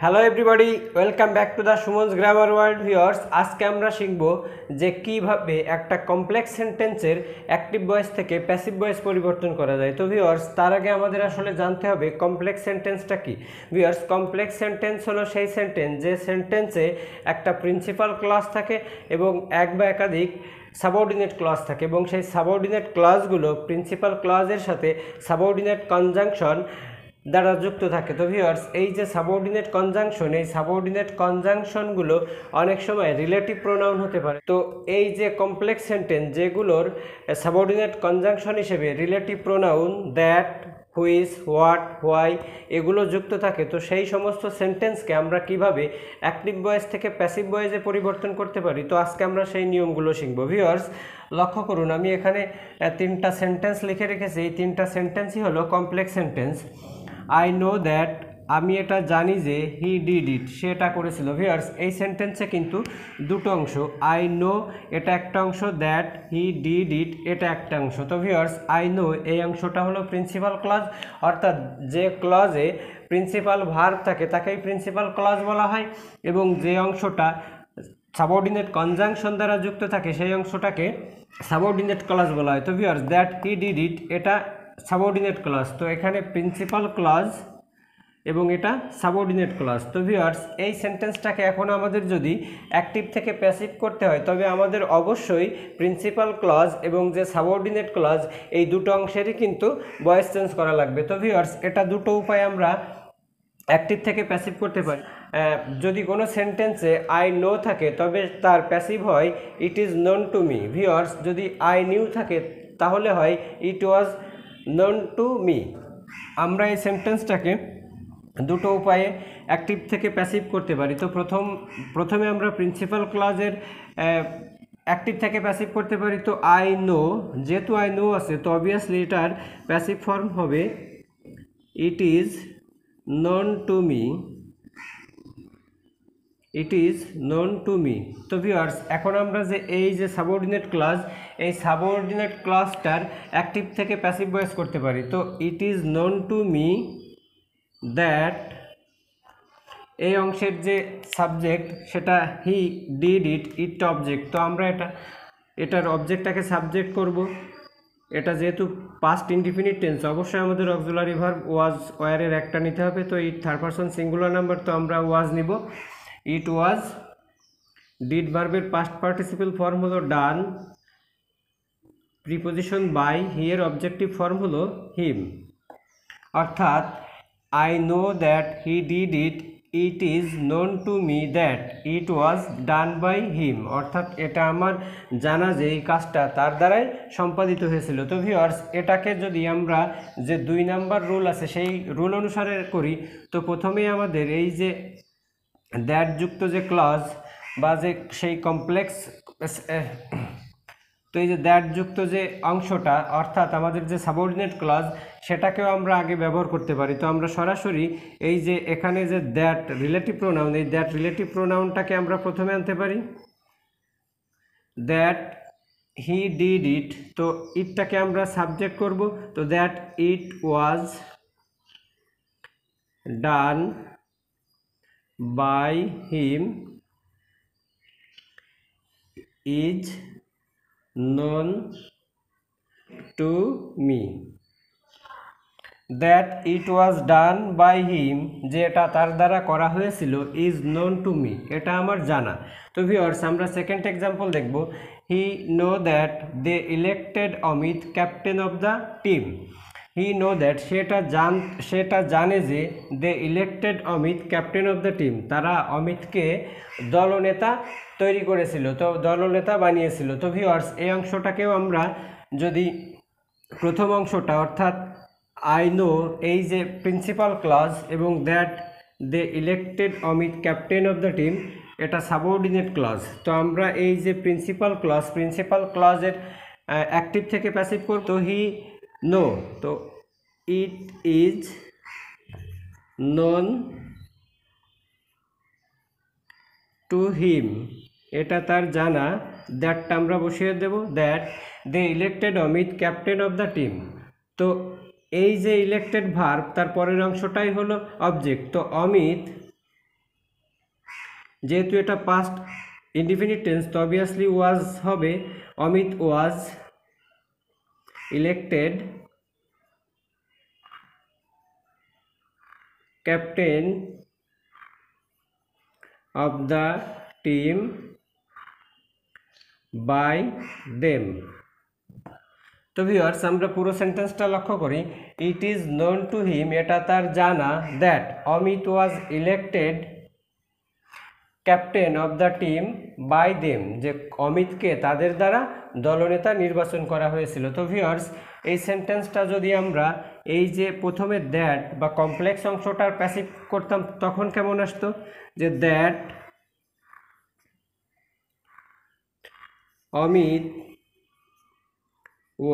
Hello everybody, welcome back to the সুমনস grammar world viewers. আজকে আমরা শিখব যে কিভাবে একটা কমপ্লেক্স সেন্টেন্সের অ্যাক্টিভ ভয়েস থেকে প্যাসিভ ভয়েস পরিবর্তন করা যায়। তো ভিউয়ার্স, তার আগে আমাদের আসলে জানতে হবে কমপ্লেক্স সেন্টেন্সটা কি। ভিউয়ার্স, কমপ্লেক্স সেন্টেন্স হলো সেই সেন্টেন্স যে সেন্টেন্সে একটা প্রিন্সিপাল ক্লজ থাকে এবং এক বা একাধিক সাবঅর্ডিনেট ক্লজ থাকে এবং সেই সাবঅর্ডিনেট ক্লজগুলো প্রিন্সিপাল ক্লজের সাথে সাবঅর্ডিনেট কনজাংশন দ্বারা যুক্ত থাকে। তো ভিউয়ার্স, এই যে সাবঅর্ডিনেট কনজাংশন, এই সাবঅর্ডিনেট কনজাংশনগুলো অনেক সময় রিলেটিভ প্রোনাউন হতে পারে। তো এই যে কমপ্লেক্স সেন্টেন্স যেগুলোর সাবঅর্ডিনেট কনজাংশন হিসেবে relative pronoun that, which, what, why এগুলো যুক্ত থাকে, তো সেই সমস্ত সেন্টেন্সকে আমরা কিভাবে অ্যাক্টিভ ভয়েস থেকে প্যাসিভ ভয়েসে পরিবর্তন করতে পারি, তো আজকে আমরা সেই নিয়মগুলো শিখব। ভিউয়ার্স, লক্ষ্য করুন, আমি এখানে তিনটা সেন্টেন্স লিখে রেখেছি। এই তিনটা সেন্টেন্সই হলো complex sentence. I know that, আমি এটা জানি যে হি ডিড ইট, সে এটা করেছিল। ভিউয়ার্স, এই সেন্টেন্সে কিন্তু দুটো অংশ, আই নো এটা একটা অংশ, দ্যাট হি ডিড ইট এটা একটা অংশ। তো ভিউয়ার্স, আই নো এই অংশটা হলো প্রিন্সিপাল ক্লজ, অর্থাৎ যে ক্লজে প্রিন্সিপাল ভার্ব থাকে তাকেই প্রিন্সিপাল ক্লজ বলা হয়, এবং যে অংশটা সাবঅর্ডিনেট কনজাংশন দ্বারা যুক্ত থাকে সেই অংশটাকে সাবঅর্ডিনেট ক্লজ বলা হয়। তো ভিউয়ার্স, দ্যাট হি ডিড ইট এটা সাবঅর্ডিনেট ক্লজ, তো এখানে প্রিন্সিপাল ক্লজ এবং এটা সাবঅর্ডিনেট ক্লজ। তো ভিউয়ার্স, এই সেন্টেন্সটাকে এখন আমাদের যদি অ্যাক্টিভ থেকে প্যাসিভ করতে হয় তবে আমাদের অবশ্যই প্রিন্সিপাল ক্লজ এবং যে সাবঅর্ডিনেট ক্লজ এই দুটো অংশেরই কিন্তু ভয়েস চেঞ্জ করা লাগবে। তো ভিউয়ার্স, এটা দুটো উপায় আমরা অ্যাক্টিভ থেকে প্যাসিভ করতে পারি। যদি কোনো সেন্টেন্সে আই নো থাকে তবে তার প্যাসিভ হয় it is known to me. Viewers, যদি আই নিউ থাকে তাহলে হয় ইট ওয়াজ নোন টু মি। আমরা এই সেন্টেন্সটাকে দুটো উপায়ে অ্যাক্টিভ থেকে প্যাসিভ করতে পারি। তো প্রথমে আমরা প্রিন্সিপাল ক্লজের অ্যাক্টিভ থেকে প্যাসিভ করতে পারি। তো আই নো, যেহেতু আই নো আছে তো অবভিয়াসলি এটার প্যাসিভ ফর্ম হবে ইট is known to me, it is known to me. তো ভিউয়ার্স, এখন আমরা যে এই যে সাবঅর্ডিনেট ক্লজ, এই সাবঅর্ডিনেট ক্লজটার অ্যাক্টিভ থেকে প্যাসিভ ভয়েস করতে পারি। তো it is known to me that, এই অংশের যে সাবজেক্ট সেটা হি ডিড ইট, ইট অবজেক্ট, তো আমরা এটার অবজেক্টটাকে সাবজেক্ট করব। এটা যেহেতু পাস্ট ইনডিফিনিট টেন্স, অবশ্যই আমাদের অক্সিলারি ভার্ব ওয়াজ ওয়ারের একটা নিতে হবে। তো it third person singular number, তো আমরা ওয়াজ নিব। ইট ওয়াজ, ডিড ভার্বের পাস্ট পার্টিসিপল ফর্ম হলো ডান, প্রিপোজিশন বাই, হি এর অবজেক্টিভ ফর্ম হলো হিম। অর্থাৎ I know that he did it, it is known to me that it was done by him. অর্থাৎ এটা আমার জানা যে এই কাজটা তার দ্বারাই সম্পাদিত হয়েছিল। তো ভিউয়ার্স, এটাকে যদি আমরা যে 2 নাম্বার রুল আছে সেই রুল অনুসারে করি, তো প্রথমেই আমাদের এই যে দ্যাট যুক্ত যে ক্লজ বা যে সেই কমপ্লেক্স, তো এই যে দ্যাট যুক্ত যে অংশটা অর্থাৎ আমাদের যে সাবঅর্ডিনেট ক্লজ সেটাকেও আমরা আগে ব্যবহার করতে পারি। তো আমরা সরাসরি এই যে এখানে যে দ্যাট রিলেটিভ প্রোনাউন, এই দ্যাট রিলেটিভ প্রোনাউনটাকে আমরা প্রথমে আনতে পারি। দ্যাট হি ডিড ইট, তো ইটটাকে আমরা সাবজেক্ট করব। তো that it was done by him is known to me. That it was done by him, যে এটা তার দ্বারা করা হয়েছিল, ইজ নোন টু মি এটা আমার জানা। তো ভিউয়ার্স, আমরা সেকেন্ড এক্সাম্পল দেখব। He know that they elected Amit captain of the team. He know that, সেটা জানে যে they elected Amit captain of the team, তারা অমিতকে দলনেতা তৈরি করেছিল, তো দলনেতা বানিয়েছিল। তো ভিউয়ার্স, এই অংশটাকেও আমরা যদি প্রথম অংশটা অর্থাৎ আই নো, এই যে প্রিন্সিপাল ক্লজ এবং that they elected Amit captain of the team এটা সাবঅর্ডিনেট ক্লজ, তো আমরা এই যে প্রিন্সিপাল ক্লজের অ্যাক্টিভ থেকে প্যাসিভ করব। তো হি নো, তো it is known to him এটা তার জানা, দ্যাটটা আমরা বসিয়ে দেব। That they elected Amit captain of the team, তো এই যে ইলেক্টেড ভার্ব তার পরের অংশটাই হলো অবজেক্ট। তো অমিত যেহেতু এটা পাস্ট ইনডিফিনিট টেন্স তো অবভিয়াসলি ওয়াজ হবে, Amit was elected captain of the team by them. তো ভিউয়ার্স আমরা পুরো সেন্টেন্সটা লক্ষ্য করি। It is known to him, এটা তার জানা, that Amit was elected captain of the team by them, যে অমিতকে তাদের দ্বারা দলনেতা নির্বাচন করা হয়েছিল। তো ভিউয়ার্স এই সেন্টেন্সটা যদি আমরা এই যে প্রথমে দ্যাট বা কমপ্লেক্স অংশটার প্যাসিভ করতাম তখন কেমন আসতো, যে that Amit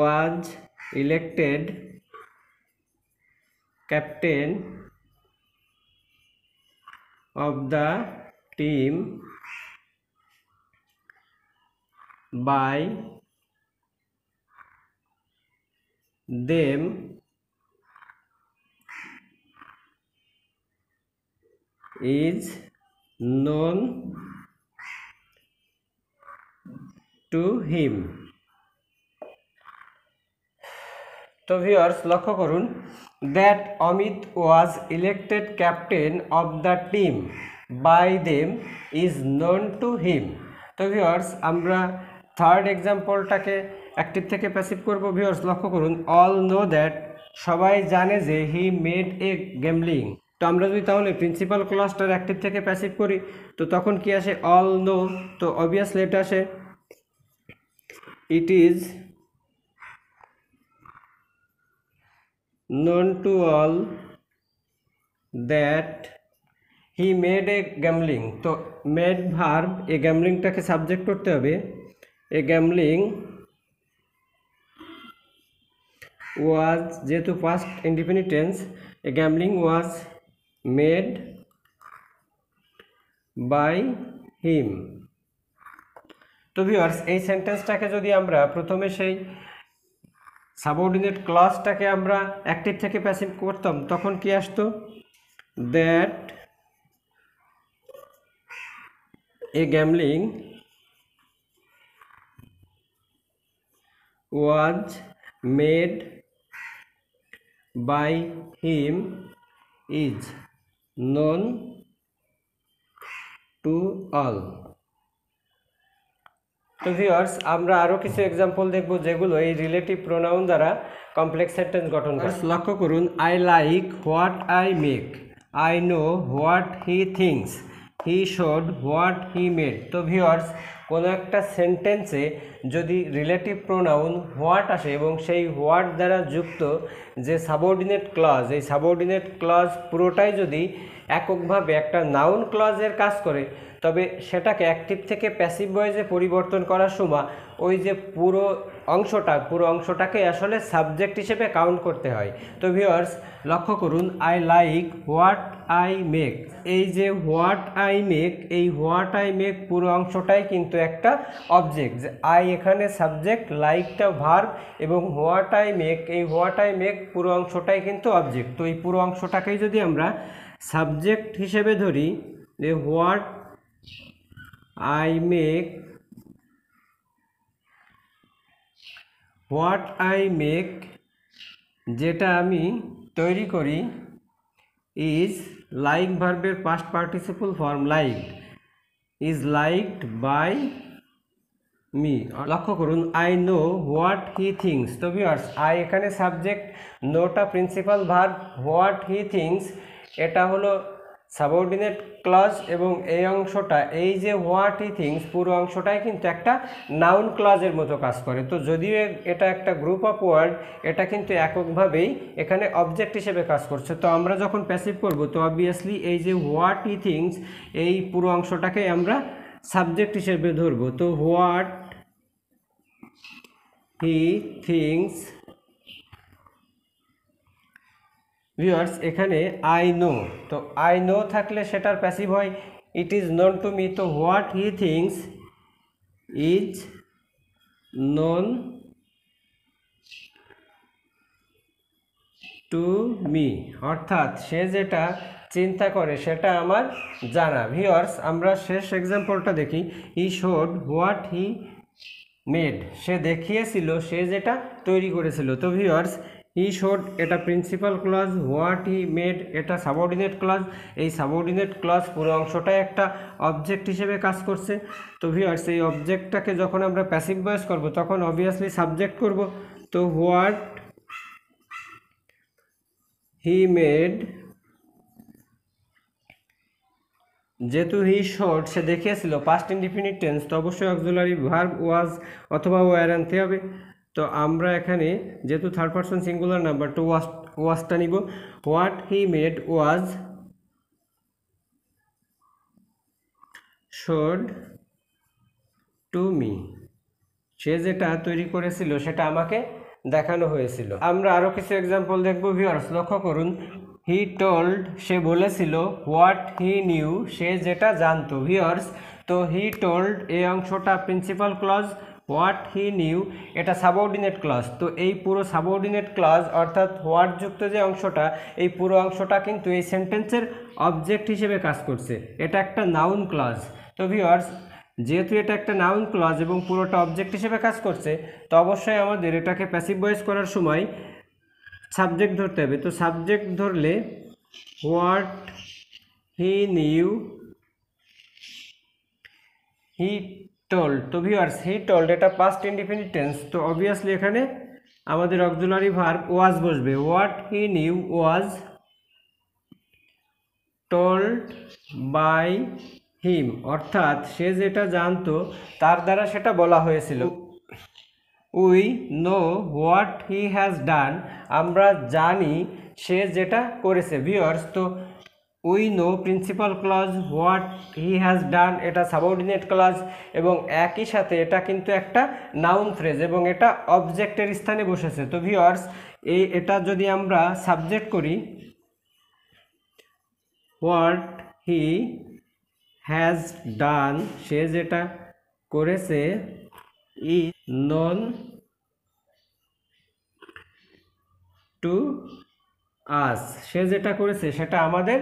was elected captain of the team by them is known to him। তো ভিউয়ার্স লক্ষ্য করুন, that Amit was elected captain of the team by them is known to him. তো ভিউয়ার্স আমরা থার্ড এক্সাম্পলটাকে অ্যাক্টিভ থেকে প্যাসিভ করব। Viewers লক্ষ্য করুন, অল নো দ্যাট, সবাই জানে যে হি মেড এ গ্যাম্বলিং। তো আমরা যদি তাহলে প্রিন্সিপাল ক্লজটার অ্যাক্টিভ থেকে প্যাসিভ করি তো তখন কি আসে, অল নো। তো অবভিয়াসলি এটা আসে it is known to all that he made a gambling। তো made verb এ গ্যামলিংটাকে সাবজেক্ট করতে হবে, এ গ্যামলিং ওয়াজ, যেহেতু past indefinite tense, a gambling was made by him. তো ভিউয়ার্স এই সেন্টেন্সটাকে যদি আমরা প্রথমে সেই সাবঅর্ডিনেট ক্লজটাকে আমরা অ্যাক্টিভ থেকে প্যাসিভ করতাম তখন কি আসতো, that a gambling was made by him is known to all. তো ভিউয়ার্স আমরা আরও কিছু এক্সাম্পল দেখব যেগুলো এই রিলেটিভ প্রোনাউন দ্বারা কমপ্লেক্স সেন্টেন্স গঠন করে। লক্ষ্য করুন, I like what I make, I know what he thinks, he showed what he made. তো ভিউয়ার্স কোনো একটা সেন্টেন্সে যদি রিলেটিভ প্রোনাউন হোয়াট আসে এবং সেই হোয়াট দ্বারা যুক্ত যে সাবঅর্ডিনেট ক্লজ, এই সাবঅর্ডিনেট ক্লজ পুরোটাই যদি এককভাবে একটা নাউন ক্লজের কাজ করে তবে সেটাকে অ্যাক্টিভ থেকে প্যাসিভ ভয়েসে পরিবর্তন করার সময় ওই যে পুরো অংশটাকে আসলে সাবজেক্ট হিসেবে কাউন্ট করতে হয়। তো ভিউয়ার্স লক্ষ্য করুন, I like what I make, এই যে হোয়াট আই মেক, এই হোয়াট আই মেক পুরো অংশটাই কিন্তু একটা অবজেক্ট, যে আই এখানে সাবজেক্ট, লাইকটা ভার্ব এবং হোয়াট আই মেক, এই হোয়াট আই মেক পুরো অংশটাই কিন্তু অবজেক্ট। তো এই পুরো অংশটাকেই যদি আমরা সাবজেক্ট হিসেবে ধরি, যে what I make, what I make যেটা আমি তৈরি করি, is like ভার্বের past participle form liked, is liked by me। লক্ষ্য করুন, I know what he thinks। তো ভিউয়ার্স I এখানে সাবজেক্ট, নোটা principal verb, what he thinks এটা হলো সাবঅর্ডিনেট ক্লজ এবং এই অংশটা, এই যে হোয়াট হি থিংস পুরো অংশটাই কিন্তু একটা নাউন ক্লজের মতো কাজ করে। তো যদিও এটা একটা গ্রুপ অফ ওয়ার্ড, এটা কিন্তু এককভাবেই এখানে অবজেক্ট হিসেবে কাজ করছে। তো আমরা যখন প্যাসিভ করব তো অবভিয়াসলি এই যে হোয়াট হি থিংস এই পুরো অংশটাকে আমরা সাবজেক্ট হিসেবে ধরবো। তো হোয়াট হি থিংস, ভিউয়ার্স এখানে আই নো, তো আই নো থাকলে সেটার প্যাসিভ হয় it is known to me. তো what he thinks is known to me, অর্থাৎ সে যেটা চিন্তা করে সেটা আমার জানা। ভিউয়ার্স, আমরা শেষ এক্সাম্পলটা দেখি। He showed what he made, সে দেখিয়েছিল সে যেটা তৈরি করেছিল। তো ভিউয়ার্স, হি শোড এটা principal clause, what he made এটা সাবঅর্ডিনেট ক্লজ। এই সাবঅর্ডিনেট ক্লজ পুরো অংশটাই একটা অবজেক্ট হিসেবে কাজ করছে। তো ভিউয়ার্স, এই অবজেক্টটাকে যখন আমরা প্যাসিভ ভয়েস করব তখন অবভিয়াসলি সাবজেক্ট করব। তো হোয়াট হি মেড, যেহেতু হি শোড সে দেখিয়েছিল পাস্ট ইনডিফিনিট টেন্স, তো অবশ্যই অক্সিলারি ভার্ব ওয়াজ অথবা ওয়্যার আনতে হবে। তো আমরা এখানে যেহেতু থার্ড পারসন সিঙ্গুলার নাম্বার, তো ওয়াজটা নিব। What he made was showed to me, সে যেটা তৈরি করেছিল সেটা আমাকে দেখানো হয়েছিল। আমরা আরও কিছু এক্সাম্পল দেখব। ভিউয়ার্স, লক্ষ্য করুন, হি টোল্ড সে বলেছিল, হোয়াট হি নিউ সে যেটা জানতো। ভিউয়ার্স, তো হি টোল্ড এই অংশটা principal clause, what he knew এটা সাবঅর্ডিনেট ক্লজ। তো এই পুরো সাবঅর্ডিনেট ক্লজ অর্থাৎ হোয়াট যুক্ত যে অংশটা, এই পুরো অংশটা কিন্তু এই সেন্টেন্সের অবজেক্ট হিসেবে কাজ করছে। এটা একটা নাউন ক্লজ। তো ভিউয়ার্স, যেহেতু এটা একটা নাউন ক্লজ এবং পুরোটা অবজেক্ট হিসেবে কাজ করছে, তো অবশ্যই আমাদের এটাকে প্যাসিভ ভয়েস করার সময় সাবজেক্ট ধরতে হবে। তো সাবজেক্ট ধরলে what he knew he told. তো ভিউয়ার্স, হি টোল্ড এটা পাস্ট ইনডিফিনিট টেন্স, তো অবভিয়াসলি এখানে আমাদের অক্সিলারি ভার্ব ওয়াজ বসবে। What he knew was told by him, অর্থাৎ সে যেটা জানতো তার দ্বারা সেটা বলা হয়েছিল। We know what he has done, আমরা জানি সে যেটা করেছে। ভিউয়ার্স, তো we know principal clause, what he has done এটা সাবঅর্ডিনেট ক্লজ, এবং একই সাথে এটা কিন্তু একটা নাউন ফ্রেজ এবং এটা অবজেক্টের স্থানে বসেছে। তো ভিউয়ার্স, এটা যদি আমরা সাবজেক্ট করি, হোয়াট হি হ্যাজ ডান সে যেটা করেছে, ইজ নন টু আস সে যেটা করেছে সেটা আমাদের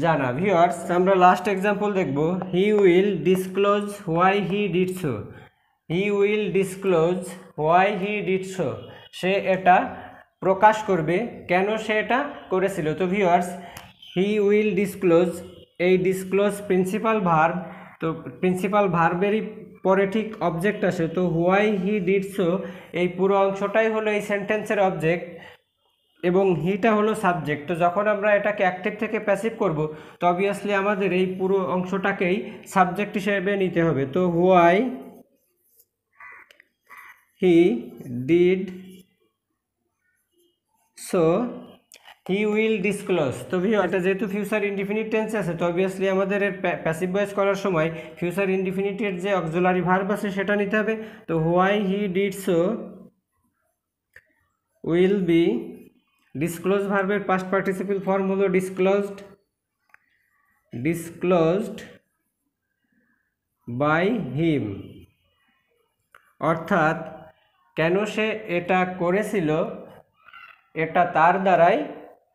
জানা। ভিউয়ার্স, আমরা লাস্ট এক্সাম্পল দেখব। He will disclose why he did so, he will disclose why he did so সে এটা প্রকাশ করবে কেন সে এটা করেছিল। তো ভিউয়ার্স, হি উইল ডিসক্লোজ, এই ডিসক্লোজ প্রিন্সিপাল ভার্ব, তো প্রিন্সিপাল ভার্বেরই পরে ঠিক অবজেক্ট আসে। তো হোয়াই হি ডিড সো এই পুরো অংশটাই হলো এই সেন্টেন্সের অবজেক্ট এবং হিটা হলো সাবজেক্ট। তো যখন আমরা এটাকে অ্যাক্টিভ থেকে প্যাসিভ করব, তো অবভিয়াসলি আমাদের এই পুরো অংশটাকেই সাবজেক্ট হিসেবে নিতে হবে। তো why he did so he will disclose. তো এটা যেহেতু ফিউচার ইনডিফিনিট টেন্স আছে, তো অবভিয়াসলি আমাদের এর প্যাসিভ ভয়েস করার সময় ফিউচার ইনডিফিনিটের যে অক্সিলারি ভার্ব আছে সেটা নিতে হবে। তো why he did so will be, disclose ভার্বের পাস্ট পার্টিসিপল ফর্ম হলো ডিসক্লোজড, ডিসক্লোজড বাই হিম, অর্থাৎ কেন সে এটা করেছিল এটা তার দ্বারাই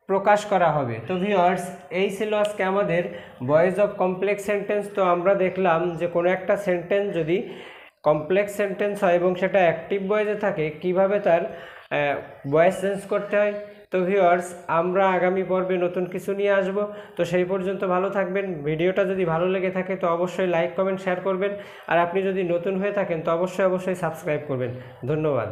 প্রকাশ করা হবে। তো ভিউয়ার্স, এই ছিল আজকে আমাদের ভয়েস অফ কমপ্লেক্স সেন্টেন্স। তো আমরা দেখলাম যে কোনো একটা সেন্টেন্স যদি কমপ্লেক্স সেন্টেন্স হয় এবং সেটা অ্যাক্টিভ ভয়েসে থাকে, কিভাবে তার ভয়েস চেঞ্জ করতে হয়। তো ভিউয়ার্স, আমরা আগামী পর্বে নতুন কিছু নিয়ে আসব। তো সেই পর্যন্ত ভালো থাকবেন। ভিডিওটা যদি ভালো লেগে থাকে তো অবশ্যই লাইক কমেন্ট শেয়ার করবেন, আর আপনি যদি নতুন হয়ে থাকেন তো অবশ্যই সাবস্ক্রাইব করবেন। ধন্যবাদ।